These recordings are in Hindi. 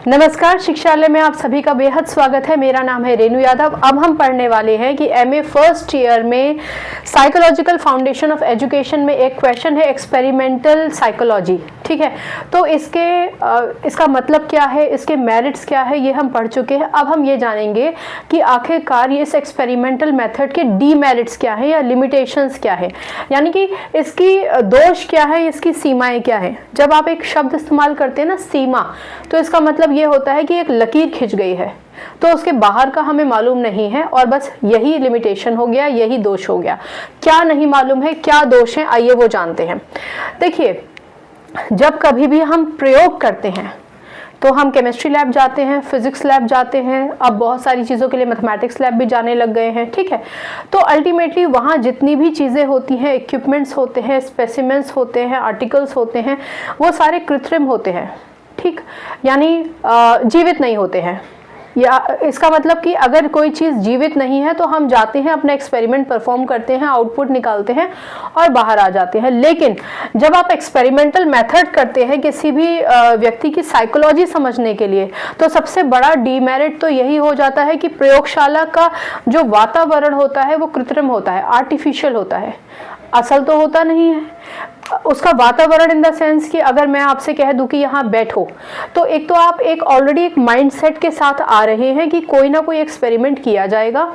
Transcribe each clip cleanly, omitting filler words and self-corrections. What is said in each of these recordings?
नमस्कार, शिक्षालय में आप सभी का बेहद स्वागत है। मेरा नाम है रेणु यादव। अब हम पढ़ने वाले हैं कि एमए फर्स्ट ईयर में साइकोलॉजिकल फाउंडेशन ऑफ एजुकेशन में एक क्वेश्चन है एक्सपेरिमेंटल साइकोलॉजी। ठीक है, तो इसका मतलब क्या है, इसके मेरिट्स क्या है, ये हम पढ़ चुके हैं। अब हम ये जानेंगे कि आखिरकार ये इस एक्सपेरिमेंटल मेथड के डीमेरिट्स क्या है या लिमिटेशंस क्या है, यानी कि इसकी दोष क्या है, इसकी सीमाएं क्या है। जब आप एक शब्द इस्तेमाल करते हैं ना, सीमा, तो इसका मतलब ये होता है कि एक लकीर खिंच गई है, तो उसके बाहर का हमें मालूम नहीं है और बस यही लिमिटेशन हो गया, यही दोष हो गया। क्या नहीं मालूम है, क्या दोष है, आइए वो जानते हैं। देखिए, जब कभी भी हम प्रयोग करते हैं तो हम केमिस्ट्री लैब जाते हैं, फिजिक्स लैब जाते हैं, अब बहुत सारी चीज़ों के लिए मैथमेटिक्स लैब भी जाने लग गए हैं। ठीक है, तो अल्टीमेटली वहाँ जितनी भी चीज़ें होती हैं, इक्विपमेंट्स होते हैं, स्पेसिमेंट्स होते हैं, आर्टिकल्स होते हैं, वो सारे कृत्रिम होते हैं। ठीक, यानी जीवित नहीं होते हैं। या इसका मतलब कि अगर कोई चीज़ जीवित नहीं है तो हम जाते हैं, अपना एक्सपेरिमेंट परफॉर्म करते हैं, आउटपुट निकालते हैं और बाहर आ जाते हैं। लेकिन जब आप एक्सपेरिमेंटल मेथड करते हैं किसी भी व्यक्ति की साइकोलॉजी समझने के लिए, तो सबसे बड़ा डीमेरिट तो यही हो जाता है कि प्रयोगशाला का जो वातावरण होता है वो कृत्रिम होता है, आर्टिफिशियल होता है, असल तो होता नहीं है। उसका वातावरण इन द सेंस कि अगर मैं आपसे कह दूं कि यहाँ बैठो, तो एक तो आप ऑलरेडी एक माइंडसेट के साथ आ रहे हैं कि कोई ना कोई एक्सपेरिमेंट किया जाएगा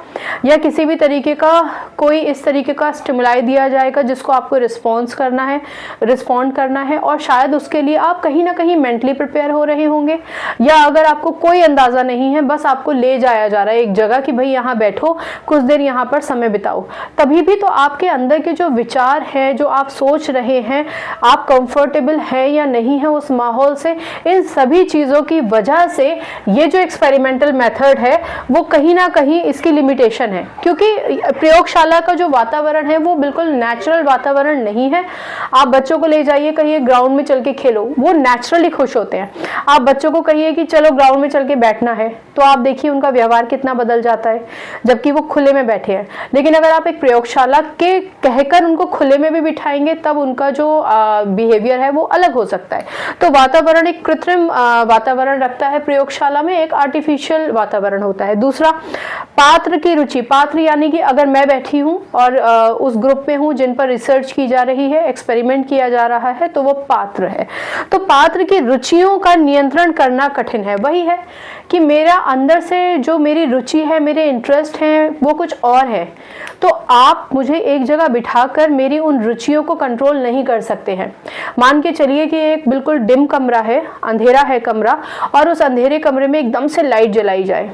या किसी भी तरीके का कोई इस तरीके का स्टिमुलाई दिया जाएगा जिसको आपको रिस्पॉन्ड करना है और शायद उसके लिए आप कहीं ना कहीं मेंटली प्रिपेयर हो रहे होंगे, या अगर आपको कोई अंदाज़ा नहीं है, बस आपको ले जाया जा रहा है एक जगह कि भाई यहाँ बैठो, कुछ देर यहाँ पर समय बिताओ, तभी भी तो आपके अंदर के जो विचार हैं, जो आप सोच रहे हैं, आप कंफर्टेबल है या नहीं है उस माहौल से, इन सभी चीज़ों की वजह से ये जो एक्सपेरिमेंटल मेथड है वो कहीं ना कहीं इसकी लिमिटेशन है। क्योंकि प्रयोगशाला का जो वातावरण है वो बिल्कुल नेचुरल वातावरण नहीं है। आप बच्चों को ले जाइए, कहिए ग्राउंड में चल के खेलो, वो नेचुरली खुश होते हैं। आप बच्चों को कहिए कि चलो ग्राउंड में चल के बैठना है, तो आप देखिए उनका व्यवहार कितना बदल जाता है, जबकि वो खुले में बैठे हैं। लेकिन अगर आप एक प्रयोगशाला के कहकर उनको खुले में भी बिठाएंगे, तब उनका जो बिहेवियर है वो अलग हो सकता है। तो वातावरण एक कृत्रिम वातावरण रखता है प्रयोगशाला में, एक आर्टिफिशियल वातावरण होता है। दूसरा, पात्र की रुचि। पात्र यानी कि अगर मैं बैठी हूँ और उस ग्रुप में हूँ जिन पर रिसर्च की जा रही है, एक्सपेरिमेंट किया जा रहा है, तो वो पात्र है। तो पात्र की रुचियों का नियंत्रण करना कठिन है। वही है कि मेरा अंदर से जो मेरी रुचि है, मेरे इंटरेस्ट हैं, वो कुछ और है। तो आप मुझे एक जगह बिठाकर मेरी उन रुचियों को कंट्रोल नहीं कर सकते हैं। मान के चलिए कि एक बिल्कुल डिम कमरा है, अंधेरा है कमरा, और उस अंधेरे कमरे में एकदम से लाइट जलाई जाए,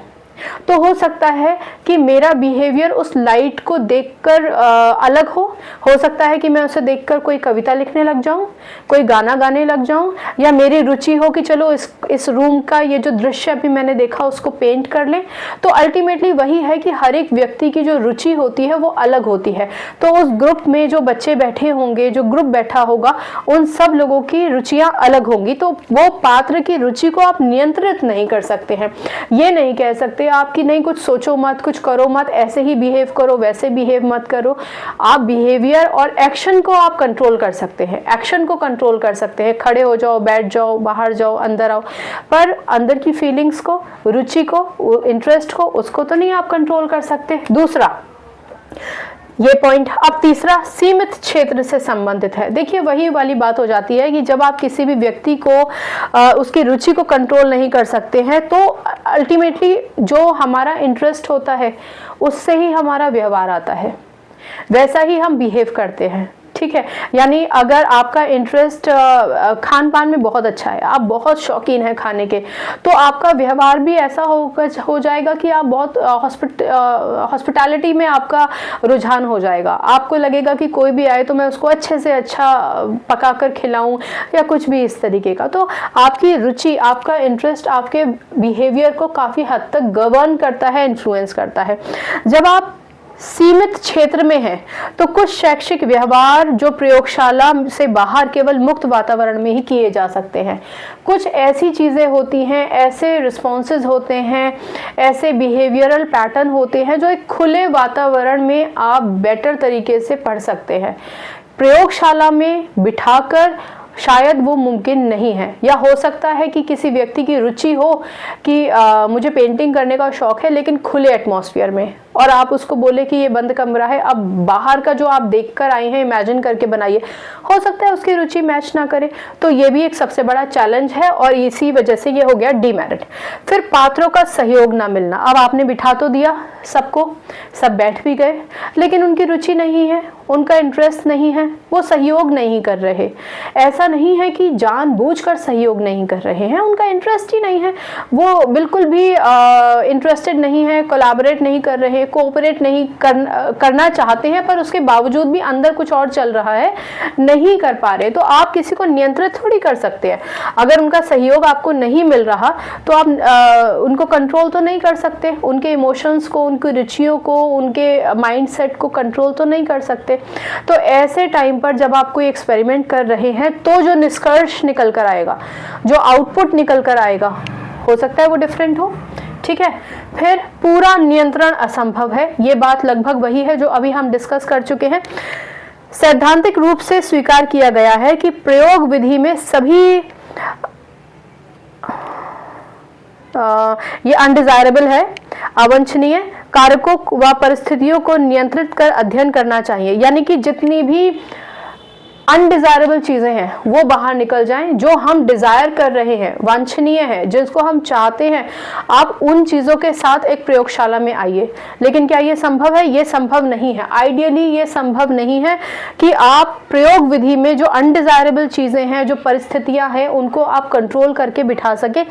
तो हो सकता है कि मेरा बिहेवियर उस लाइट को देखकर अलग हो सकता है कि मैं उसे देखकर कोई कविता लिखने लग जाऊं, कोई गाना गाने लग जाऊं, या मेरी रुचि हो कि चलो इस रूम का ये जो दृश्य अभी मैंने देखा उसको पेंट कर लें। तो अल्टीमेटली वही है कि हर एक व्यक्ति की जो रुचि होती है वो अलग होती है। तो उस ग्रुप में जो बच्चे बैठे होंगे, जो ग्रुप बैठा होगा, उन सब लोगों की रुचियां अलग होंगी। तो वो पात्र की रुचि को आप नियंत्रित नहीं कर सकते हैं। ये नहीं कह सकते आपकी नहीं, कुछ सोचो मत, कुछ करो मत, ऐसे ही बिहेव करो, वैसे बिहेव मत करो। आप बिहेवियर और एक्शन को आप कंट्रोल कर सकते हैं, एक्शन को कंट्रोल कर सकते हैं। खड़े हो जाओ, बैठ जाओ, बाहर जाओ, अंदर आओ, पर अंदर की फीलिंग्स को, रुचि को, इंटरेस्ट को, उसको तो नहीं आप कंट्रोल कर सकते। दूसरा ये पॉइंट। अब तीसरा, सीमित क्षेत्र से संबंधित है। देखिए, वही वाली बात हो जाती है कि जब आप किसी भी व्यक्ति को उसकी रुचि को कंट्रोल नहीं कर सकते हैं, तो अल्टीमेटली जो हमारा इंटरेस्ट होता है उससे ही हमारा व्यवहार आता है, वैसा ही हम बिहेव करते हैं। ठीक है, यानी अगर आपका इंटरेस्ट खान पान में बहुत अच्छा है, आप बहुत शौकीन हैं खाने के, तो आपका व्यवहार भी ऐसा हो जाएगा कि आप बहुत हॉस्पिटैलिटी में आपका रुझान हो जाएगा। आपको लगेगा कि कोई भी आए तो मैं उसको अच्छे से अच्छा पकाकर खिलाऊं या कुछ भी इस तरीके का। तो आपकी रुचि, आपका इंटरेस्ट आपके बिहेवियर को काफ़ी हद तक गवर्न करता है, इन्फ्लुएंस करता है। जब आप सीमित क्षेत्र में है तो कुछ शैक्षिक व्यवहार जो प्रयोगशाला से बाहर केवल मुक्त वातावरण में ही किए जा सकते हैं। कुछ ऐसी चीज़ें होती हैं, ऐसे रिस्पॉन्सेज होते हैं, ऐसे बिहेवियरल पैटर्न होते हैं जो एक खुले वातावरण में आप बेटर तरीके से पढ़ सकते हैं। प्रयोगशाला में बिठाकर शायद वो मुमकिन नहीं है। या हो सकता है कि किसी व्यक्ति की रुचि हो कि मुझे पेंटिंग करने का शौक है, लेकिन खुले एटमॉस्फेयर में, और आप उसको बोले कि ये बंद कमरा है, अब बाहर का जो आप देखकर आए हैं इमेजिन करके बनाइए, हो सकता है उसकी रुचि मैच ना करे। तो ये भी एक सबसे बड़ा चैलेंज है, और इसी वजह से ये हो गया डीमेरिट। फिर पात्रों का सहयोग ना मिलना। अब आपने बिठा तो दिया सबको, सब बैठ भी गए, लेकिन उनकी रुचि नहीं है, उनका इंटरेस्ट नहीं है, वो सहयोग नहीं कर रहे। ऐसा नहीं है कि जानबूझकर सहयोग नहीं कर रहे हैं, उनका इंटरेस्ट ही नहीं है, वो बिल्कुल भी इंटरेस्टेड नहीं है, कोलैबोरेट नहीं कर रहे, कोऑपरेट नहीं करना चाहते हैं, पर उसके बावजूद भी अंदर कुछ और चल रहा है, नहीं कर पा रहे। तो आप किसी को नियंत्रित थोड़ी कर सकते हैं। अगर उनका सहयोग आपको नहीं मिल रहा तो आप उनको कंट्रोल तो नहीं कर सकते, उनके इमोशंस को, उनकी रुचियों को, उनके माइंडसेट को कंट्रोल तो नहीं कर सकते। तो ऐसे टाइम पर जब आप कोई एक्सपेरिमेंट कर रहे हैं, तो जो निष्कर्ष निकल कर आएगा, जो आउटपुट निकल कर आएगा, हो सकता है वो डिफरेंट हो। ठीक है। फिर पूरा नियंत्रण असंभव है। ये बात लगभग वही है जो अभी हम डिस्कस कर चुके हैं। सैद्धांतिक रूप से स्वीकार किया गया है कि प्रयोग विधि में सभी ये अनडिजायरेबल है, अवांछनीय कारकों व परिस्थितियों को नियंत्रित कर अध्ययन करना चाहिए। यानी कि जितनी भी अनडिजायरेबल चीजें हैं वो बाहर निकल जाएं, जो हम डिजायर कर रहे हैं, वांछनीय है, जिसको हम चाहते हैं, आप उन चीजों के साथ एक प्रयोगशाला में आइए। लेकिन क्या ये संभव है? ये संभव नहीं है। आइडियली ये संभव नहीं है कि आप प्रयोग विधि में जो अनडिजायरेबल चीजें हैं, जो परिस्थितियां हैं, उनको आप कंट्रोल करके बिठा सके।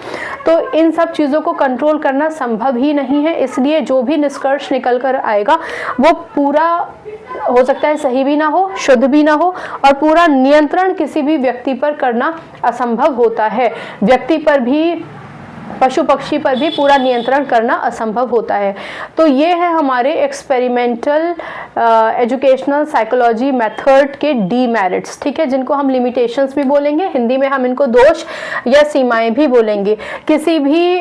तो इन सब चीजों को कंट्रोल करना संभव ही नहीं है। इसलिए जो भी निष्कर्ष निकल कर आएगा वो पूरा हो सकता है सही भी ना हो, शुद्ध भी ना हो, और पूरा नियंत्रण किसी भी व्यक्ति पर करना असंभव होता है। व्यक्ति पर भी, पशु पक्षी पर भी पूरा नियंत्रण करना असंभव होता है। तो ये है हमारे एक्सपेरिमेंटल एजुकेशनल साइकोलॉजी मेथड के डीमेरिट्स, ठीक है, जिनको हम लिमिटेशंस भी बोलेंगे, हिंदी में हम इनको दोष या सीमाएं भी बोलेंगे। किसी भी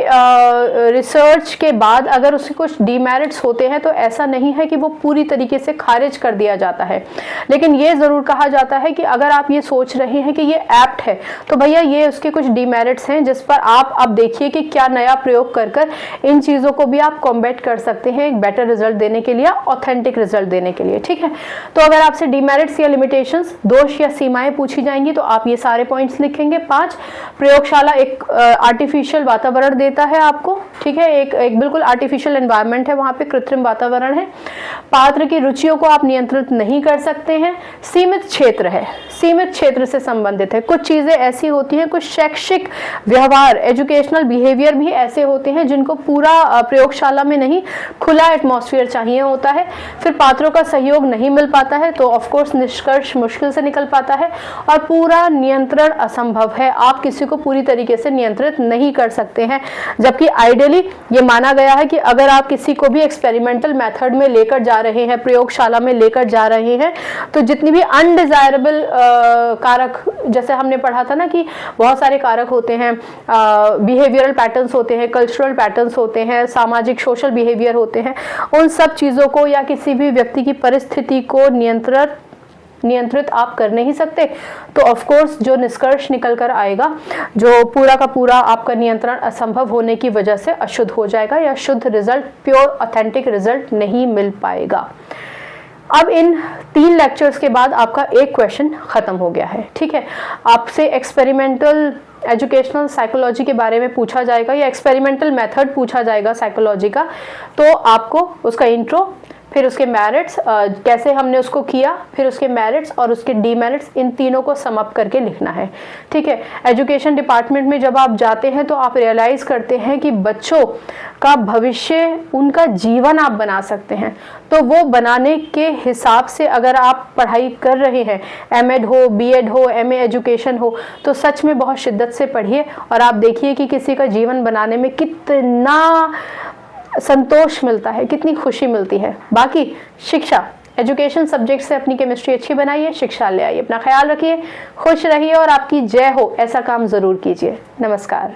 रिसर्च के बाद अगर उसके कुछ डीमेरिट्स होते हैं तो ऐसा नहीं है कि वो पूरी तरीके से खारिज कर दिया जाता है, लेकिन ये ज़रूर कहा जाता है कि अगर आप ये सोच रहे हैं कि ये एप्ट है तो भैया ये उसके कुछ डीमेरिट्स हैं, जिस पर आप अब देखिए कि क्या नया प्रयोग कर कर इन चीज़ों को भी आप कॉम्बैट कर सकते हैं एक बेटर रिजल्ट देने के लिए, ऑथेंटिक रिजल्ट देने के लिए। ठीक है, तो अगर आपसे डीमेरिट्स या लिमिटेशंस, दोष या सीमाएं पूछी जाएंगी तो आप ये सारे पॉइंट्स लिखेंगे। 5, प्रयोगशाला एक आर्टिफिशियल वातावरण देता है आपको, ठीक है, एक बिल्कुल आर्टिफिशियल एनवायरनमेंट है, वहाँ पे कृत्रिम वातावरण है। पात्र की रुचियों को आप नियंत्रित नहीं कर सकते हैं। सीमित क्षेत्र है, सीमित क्षेत्र से संबंधित है। कुछ चीज़ें ऐसी होती हैं, कुछ शैक्षिक व्यवहार, एजुकेशनल बिहेवियर भी ऐसे होते हैं जिनको पूरा प्रयोगशाला में नहीं, खुला एटमॉस्फेयर चाहिए होता है। फिर पात्रों का सहयोग नहीं मिल पाता है तो ऑफ कोर्स निष्कर्ष मुश्किल से निकल पाता है, और पूरा नियंत्रण असंभव है। आप किसी को पूरी तरीके से नियंत्रित नहीं कर सकते हैं, जबकि आइडियली ये माना गया है कि अगर आप किसी को भी एक्सपेरिमेंटल मेथड में लेकर जा रहे हैं, प्रयोगशाला में लेकर जा रहे हैं, तो जितनी भी अनडिजायरेबल कारक, जैसे हमने पढ़ा था ना कि बहुत सारे कारक होते हैं, बिहेवियरल पैटर्न्स होते हैं, कल्चरल पैटर्न्स होते हैं, सामाजिक सोशल बिहेवियर होते हैं, उन सब चीज़ों को या किसी भी व्यक्ति की परिस्थिति को नियंत्रित आप कर नहीं सकते। तो ऑफ कोर्स जो निष्कर्ष निकल कर आएगा, जो पूरा का पूरा आपका नियंत्रण असंभव होने की वजह से अशुद्ध हो जाएगा, या शुद्ध रिजल्ट, प्योर ऑथेंटिक रिजल्ट नहीं मिल पाएगा। अब इन 3 लेक्चर्स के बाद आपका एक क्वेश्चन खत्म हो गया है। ठीक है, आपसे एक्सपेरिमेंटल एजुकेशनल साइकोलॉजी के बारे में पूछा जाएगा या एक्सपेरिमेंटल मेथड पूछा जाएगा साइकोलॉजी का, तो आपको उसका इंट्रो, फिर उसके मेरिट्स, कैसे हमने उसको किया, फिर उसके मेरिट्स और उसके डीमेरिट्स, इन तीनों को सम अप करके लिखना है। ठीक है, एजुकेशन डिपार्टमेंट में जब आप जाते हैं तो आप रियलाइज़ करते हैं कि बच्चों का भविष्य, उनका जीवन आप बना सकते हैं। तो वो बनाने के हिसाब से अगर आप पढ़ाई कर रहे हैं, एमएड हो, बीएड हो, एमए एजुकेशन हो, तो सच में बहुत शिद्दत से पढ़िए और आप देखिए कि किसी का जीवन बनाने में कितना संतोष मिलता है, कितनी खुशी मिलती है। बाकी शिक्षा, एजुकेशन सब्जेक्ट से अपनी केमिस्ट्री अच्छी बनाइए, शिक्षा ले आइए। अपना ख्याल रखिए, खुश रहिए और आपकी जय हो, ऐसा काम ज़रूर कीजिए। नमस्कार।